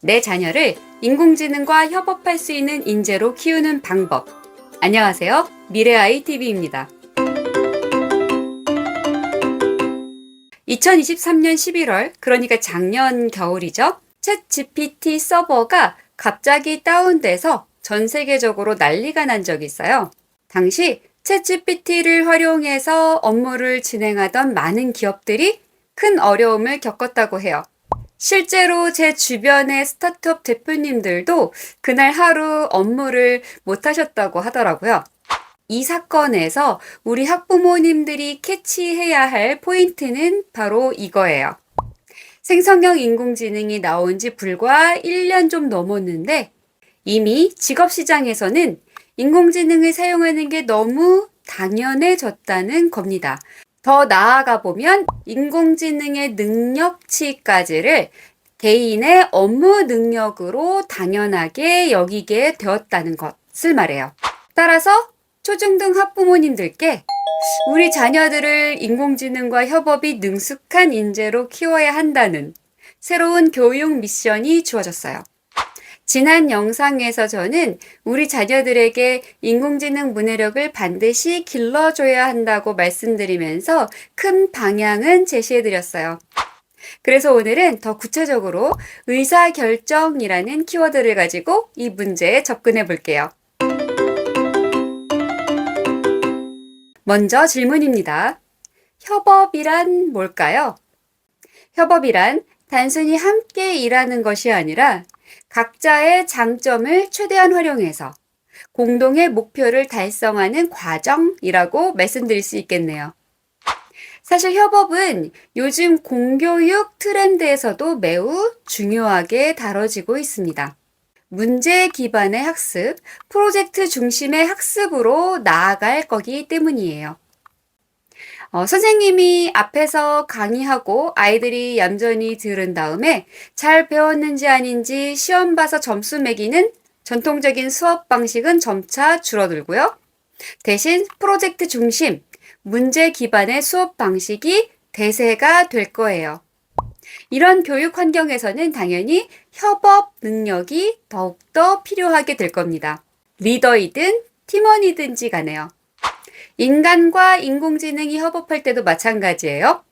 내 자녀를 인공지능과 협업할 수 있는 인재로 키우는 방법. 안녕하세요. 미래아이 TV입니다. 2023년 11월, 그러니까 작년 겨울이죠. 챗 GPT 서버가 갑자기 다운돼서 전 세계적으로 난리가 난 적이 있어요. 당시 챗 GPT를 활용해서 업무를 진행하던 많은 기업들이 큰 어려움을 겪었다고 해요. 실제로 제 주변의 스타트업 대표님들도 그날 하루 업무를 못 하셨다고 하더라고요. 이 사건에서 우리 학부모님들이 캐치해야 할 포인트는 바로 이거예요. 생성형 인공지능이 나온 지 불과 1년 좀 넘었는데 이미 직업시장에서는 인공지능을 사용하는 게 너무 당연해졌다는 겁니다. 더 나아가 보면 인공지능의 능력치까지를 개인의 업무 능력으로 당연하게 여기게 되었다는 것을 말해요. 따라서 초중등 학부모님들께 우리 자녀들을 인공지능과 협업이 능숙한 인재로 키워야 한다는 새로운 교육 미션이 주어졌어요. 지난 영상에서 저는 우리 자녀들에게 인공지능 문해력을 반드시 길러줘야 한다고 말씀드리면서 큰 방향은 제시해드렸어요. 그래서 오늘은 더 구체적으로 의사결정이라는 키워드를 가지고 이 문제에 접근해 볼게요. 먼저 질문입니다. 협업이란 뭘까요? 협업이란 단순히 함께 일하는 것이 아니라 각자의 장점을 최대한 활용해서 공동의 목표를 달성하는 과정이라고 말씀드릴 수 있겠네요. 사실 협업은 요즘 공교육 트렌드에서도 매우 중요하게 다뤄지고 있습니다. 문제 기반의 학습, 프로젝트 중심의 학습으로 나아갈 거기 때문이에요. 선생님이 앞에서 강의하고 아이들이 얌전히 들은 다음에 잘 배웠는지 아닌지 시험 봐서 점수 매기는 전통적인 수업 방식은 점차 줄어들고요. 대신 프로젝트 중심, 문제 기반의 수업 방식이 대세가 될 거예요. 이런 교육 환경에서는 당연히 협업 능력이 더욱더 필요하게 될 겁니다. 리더이든 팀원이든지 간에요. 인간과 인공지능이 협업할 때도 마찬가지예요.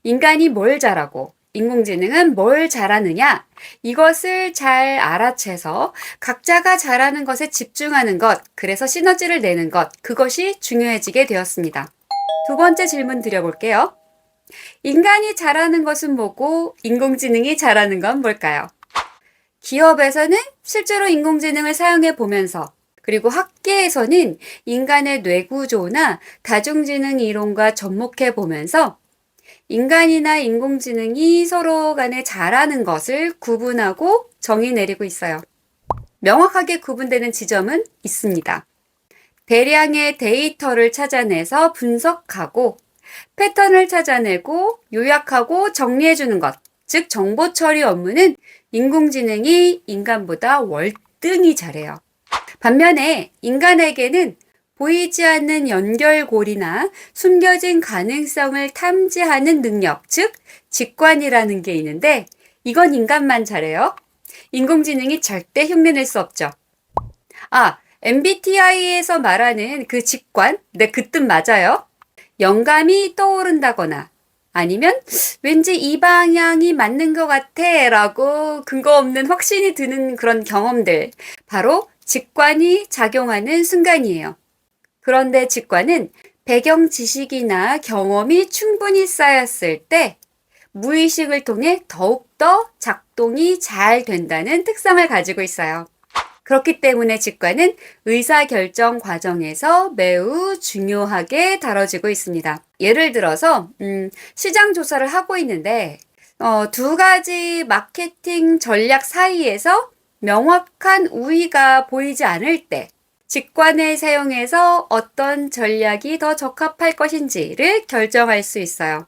인간이 뭘 잘하고 인공지능은 뭘 잘하느냐, 이것을 잘 알아채서 각자가 잘하는 것에 집중하는 것, 그래서 시너지를 내는 것, 그것이 중요해지게 되었습니다. 두 번째 질문 드려볼게요. 인간이 잘하는 것은 뭐고 인공지능이 잘하는 건 뭘까요? 기업에서는 실제로 인공지능을 사용해 보면서 그리고 학계에서는 인간의 뇌구조나 다중지능 이론과 접목해 보면서 인간이나 인공지능이 서로 간에 잘하는 것을 구분하고 정의 내리고 있어요. 명확하게 구분되는 지점은 있습니다. 대량의 데이터를 찾아내서 분석하고 패턴을 찾아내고 요약하고 정리해주는 것, 즉 정보 처리 업무는 인공지능이 인간보다 월등히 잘해요. 반면에 인간에게는 보이지 않는 연결고리나 숨겨진 가능성을 탐지하는 능력, 즉 직관이라는 게 있는데 이건 인간만 잘해요. 인공지능이 절대 흉내낼 수 없죠. MBTI에서 말하는 그 직관, 네, 그 뜻 맞아요. 영감이 떠오른다거나 아니면 왠지 이 방향이 맞는 것 같아 라고 근거 없는 확신이 드는 그런 경험들, 바로 직관이 작용하는 순간이에요. 그런데 직관은 배경 지식이나 경험이 충분히 쌓였을 때 무의식을 통해 더욱더 작동이 잘 된다는 특성을 가지고 있어요. 그렇기 때문에 직관은 의사결정 과정에서 매우 중요하게 다뤄지고 있습니다. 예를 들어서 시장 조사를 하고 있는데 두 가지 마케팅 전략 사이에서 명확한 우위가 보이지 않을 때 직관을 사용해서 어떤 전략이 더 적합할 것인지를 결정할 수 있어요.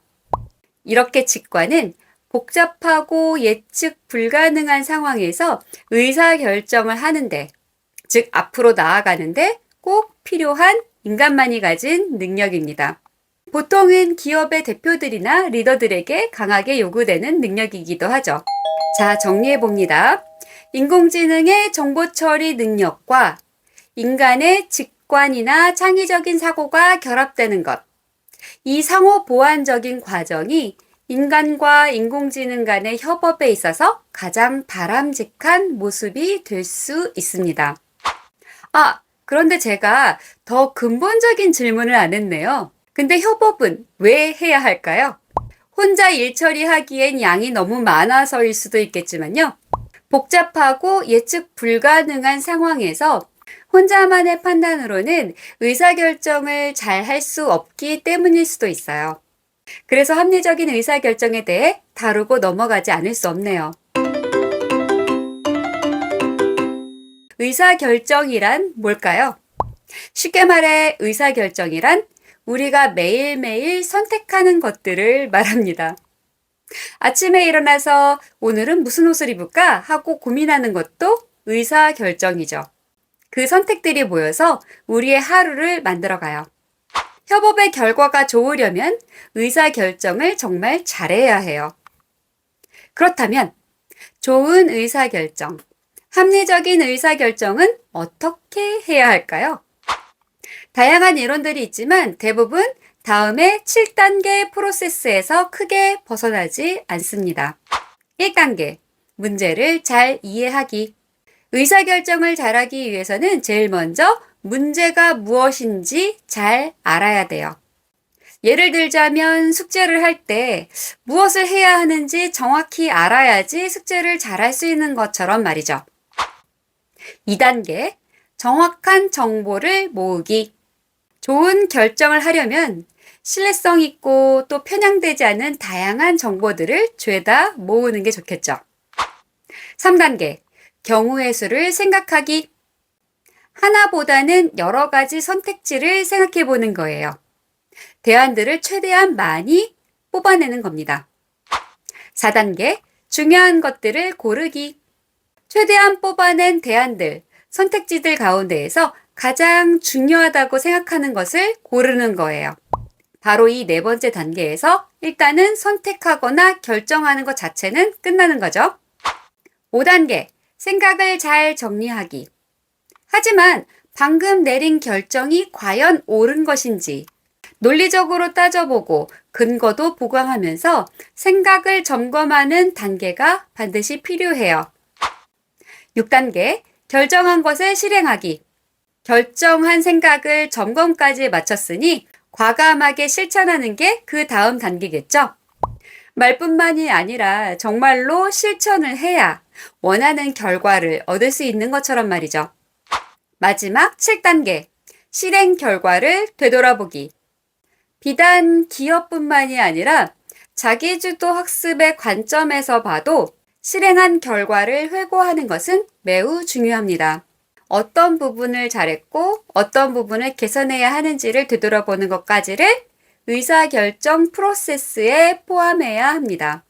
이렇게 직관은 복잡하고 예측 불가능한 상황에서 의사결정을 하는데, 즉 앞으로 나아가는데 꼭 필요한 인간만이 가진 능력입니다. 보통은 기업의 대표들이나 리더들에게 강하게 요구되는 능력이기도 하죠. 자, 정리해 봅니다. 인공지능의 정보 처리 능력과 인간의 직관이나 창의적인 사고가 결합되는 것. 이 상호 보완적인 과정이 인간과 인공지능 간의 협업에 있어서 가장 바람직한 모습이 될 수 있습니다. 그런데 제가 더 근본적인 질문을 안 했네요. 근데 협업은 왜 해야 할까요? 혼자 일 처리하기엔 양이 너무 많아서일 수도 있겠지만요. 복잡하고 예측 불가능한 상황에서 혼자만의 판단으로는 의사결정을 잘 할 수 없기 때문일 수도 있어요. 그래서 합리적인 의사결정에 대해 다루고 넘어가지 않을 수 없네요. 의사결정이란 뭘까요? 쉽게 말해 의사결정이란 우리가 매일매일 선택하는 것들을 말합니다. 아침에 일어나서 오늘은 무슨 옷을 입을까 하고 고민하는 것도 의사결정이죠. 그 선택들이 모여서 우리의 하루를 만들어가요. 협업의 결과가 좋으려면 의사결정을 정말 잘해야 해요. 그렇다면 좋은 의사결정, 합리적인 의사결정은 어떻게 해야 할까요? 다양한 이론들이 있지만 대부분 다음의 7단계 프로세스에서 크게 벗어나지 않습니다. 1단계, 문제를 잘 이해하기. 의사결정을 잘하기 위해서는 제일 먼저 문제가 무엇인지 잘 알아야 돼요. 예를 들자면 숙제를 할 때 무엇을 해야 하는지 정확히 알아야지 숙제를 잘할 수 있는 것처럼 말이죠. 2단계, 정확한 정보를 모으기. 좋은 결정을 하려면 신뢰성 있고 또 편향되지 않은 다양한 정보들을 죄다 모으는 게 좋겠죠. 3단계, 경우의 수를 생각하기. 하나보다는 여러 가지 선택지를 생각해 보는 거예요. 대안들을 최대한 많이 뽑아내는 겁니다. 4단계, 중요한 것들을 고르기. 최대한 뽑아낸 대안들, 선택지들 가운데에서 가장 중요하다고 생각하는 것을 고르는 거예요. 바로 이 네 번째 단계에서 일단은 선택하거나 결정하는 것 자체는 끝나는 거죠. 5단계, 생각을 잘 정리하기. 하지만 방금 내린 결정이 과연 옳은 것인지 논리적으로 따져보고 근거도 보강하면서 생각을 점검하는 단계가 반드시 필요해요. 6단계, 결정한 것을 실행하기. 결정한 생각을 점검까지 마쳤으니 과감하게 실천하는 게 그 다음 단계겠죠. 말뿐만이 아니라 정말로 실천을 해야 원하는 결과를 얻을 수 있는 것처럼 말이죠. 마지막 7단계, 실행 결과를 되돌아보기. 비단 기업뿐만이 아니라 자기주도 학습의 관점에서 봐도 실행한 결과를 회고하는 것은 매우 중요합니다. 어떤 부분을 잘했고 어떤 부분을 개선해야 하는지를 되돌아보는 것까지를 의사결정 프로세스에 포함해야 합니다.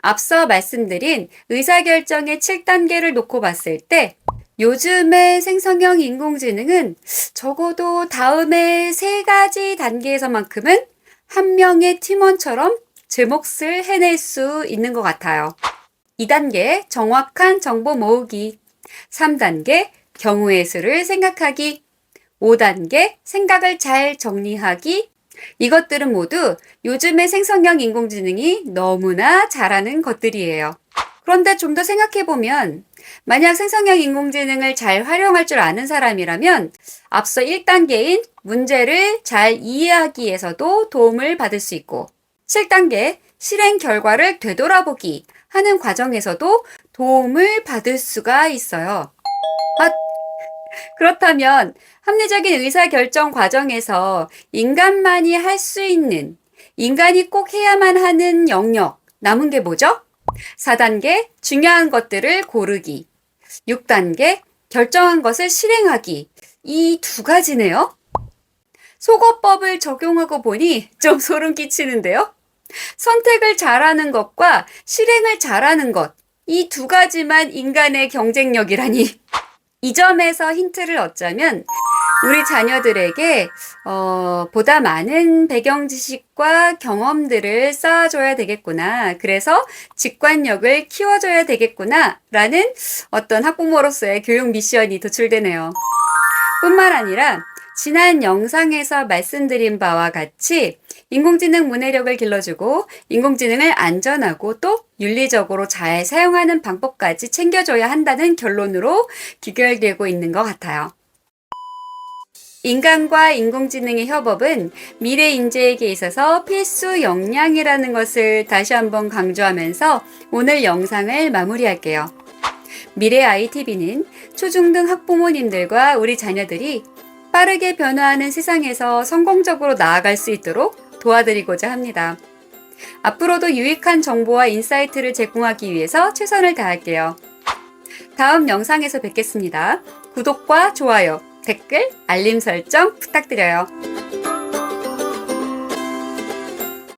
앞서 말씀드린 의사결정의 7단계를 놓고 봤을 때 요즘의 생성형 인공지능은 적어도 다음의 3가지 단계에서만큼은 한 명의 팀원처럼 제 몫을 해낼 수 있는 것 같아요. 2단계 정확한 정보 모으기, 3단계 경우의 수를 생각하기, 5단계 생각을 잘 정리하기. 이것들은 모두 요즘의 생성형 인공지능이 너무나 잘하는 것들이에요. 그런데 좀 더 생각해보면 만약 생성형 인공지능을 잘 활용할 줄 아는 사람이라면 앞서 1단계인 문제를 잘 이해하기에서도 도움을 받을 수 있고 7단계 실행 결과를 되돌아보기 하는 과정에서도 도움을 받을 수가 있어요. 그렇다면 합리적인 의사결정 과정에서 인간만이 할 수 있는, 인간이 꼭 해야만 하는 영역, 남은 게 뭐죠? 4단계 중요한 것들을 고르기, 6단계 결정한 것을 실행하기. 이 2가지네요. 속어법을 적용하고 보니 좀 소름 끼치는데요. 선택을 잘하는 것과 실행을 잘하는 것, 이 2가지만 인간의 경쟁력이라니. 이 점에서 힌트를 얻자면 우리 자녀들에게 보다 많은 배경 지식과 경험들을 쌓아줘야 되겠구나. 그래서 직관력을 키워줘야 되겠구나. 라는 어떤 학부모로서의 교육 미션이 도출되네요. 뿐만 아니라 지난 영상에서 말씀드린 바와 같이 인공지능 문해력을 길러주고 인공지능을 안전하고 또 윤리적으로 잘 사용하는 방법까지 챙겨줘야 한다는 결론으로 귀결되고 있는 것 같아요. 인간과 인공지능의 협업은 미래 인재에게 있어서 필수 역량이라는 것을 다시 한번 강조하면서 오늘 영상을 마무리할게요. 미래 ITV는 초중등 학부모님들과 우리 자녀들이 빠르게 변화하는 세상에서 성공적으로 나아갈 수 있도록 도와드리고자 합니다. 앞으로도 유익한 정보와 인사이트를 제공하기 위해서 최선을 다할게요. 다음 영상에서 뵙겠습니다. 구독과 좋아요, 댓글, 알림 설정 부탁드려요.